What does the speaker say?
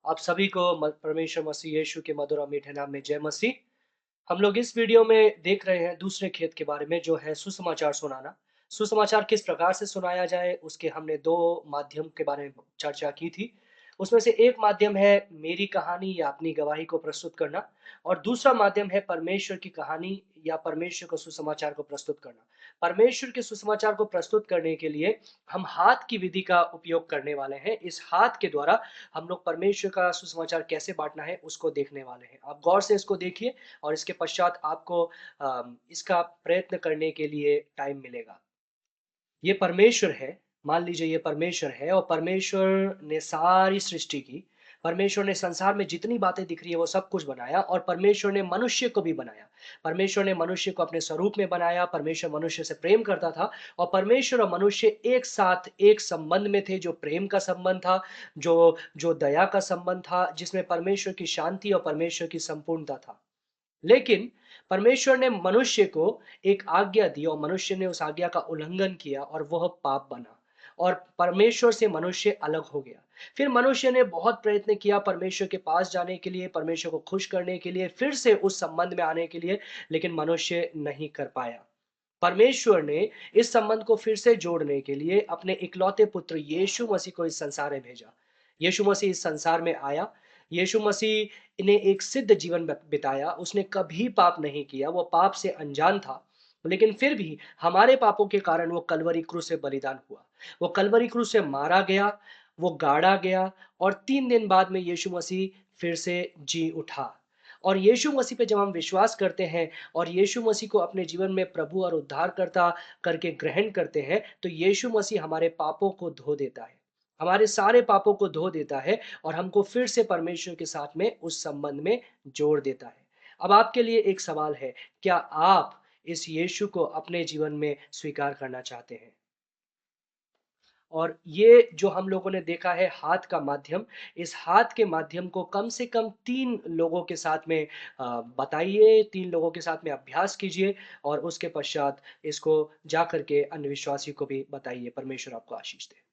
आप सभी को परमेश्वर मसीह यीशु के मधुर और मीठे नाम में जय मसीह। हम लोग इस वीडियो में देख रहे हैं दूसरे खेत के बारे में, जो है सुसमाचार सुनाना। सुसमाचार किस प्रकार से सुनाया जाए, उसके हमने दो माध्यम के बारे में चर्चा की थी। उसमें से एक माध्यम है मेरी कहानी या अपनी गवाही को प्रस्तुत करना, और दूसरा माध्यम है परमेश्वर की कहानी या परमेश्वर को सुसमाचार को प्रस्तुत करना। परमेश्वर के सुसमाचार को प्रस्तुत करने के लिए हम हाथ की विधि का उपयोग करने वाले हैं। इस हाथ के द्वारा हम लोग परमेश्वर का सुसमाचार कैसे बांटना है उसको देखने वाले हैं। आप गौर से इसको देखिए और इसके पश्चात आपको इसका प्रयत्न करने के लिए टाइम मिलेगा। ये परमेश्वर है, मान लीजिए ये परमेश्वर है और परमेश्वर ने सारी सृष्टि की। परमेश्वर ने संसार में जितनी बातें दिख रही है वो सब कुछ बनाया, और परमेश्वर ने मनुष्य को भी बनाया। परमेश्वर ने मनुष्य को अपने स्वरूप में बनाया। परमेश्वर मनुष्य से प्रेम करता था, और परमेश्वर और मनुष्य एक साथ एक संबंध में थे, जो प्रेम का संबंध था, जो जो दया का संबंध था, जिसमें परमेश्वर की शांति और परमेश्वर की संपूर्णता था। लेकिन परमेश्वर ने मनुष्य को एक आज्ञा दी, और मनुष्य ने उस आज्ञा का उल्लंघन किया और वह पाप बना, और परमेश्वर से मनुष्य अलग हो गया। फिर मनुष्य ने बहुत प्रयत्न किया परमेश्वर के पास जाने के लिए, परमेश्वर को खुश करने के लिए, फिर से उस संबंध में आने के लिए, लेकिन मनुष्य नहीं कर पाया। परमेश्वर ने इस संबंध को फिर से जोड़ने के लिए अपने इकलौते पुत्र यीशु मसीह को इस संसार में भेजा। यीशु मसीह इस संसार में आया। यीशु मसीह ने एक सिद्ध जीवन बिताया। उसने कभी पाप नहीं किया, वो पाप से अनजान था। लेकिन फिर भी हमारे पापों के कारण वो कलवरी क्रूस से बलिदान हुआ। वो कलवरी क्रूस से मारा गया, वो गाड़ा गया, और 3 दिन बाद में यीशु मसीह फिर से जी उठा। और यीशु मसीह पे जब हम विश्वास करते हैं और यीशु मसीह को अपने जीवन में प्रभु और उद्धारकर्ता करके ग्रहण करते हैं, तो यीशु मसीह हमारे पापों को धो देता है। हमारे सारे पापों को धो देता है, और हमको फिर से परमेश्वर के साथ में उस संबंध में जोड़ देता है। अब आपके लिए एक सवाल है, क्या आप इस यीशु को अपने जीवन में स्वीकार करना चाहते हैं? और ये जो हम लोगों ने देखा है हाथ का माध्यम, इस हाथ के माध्यम को कम से कम 3 लोगों के साथ में बताइए, 3 लोगों के साथ में अभ्यास कीजिए, और उसके पश्चात इसको जा कर के अन्य विश्वासी को भी बताइए। परमेश्वर आपको आशीष दे।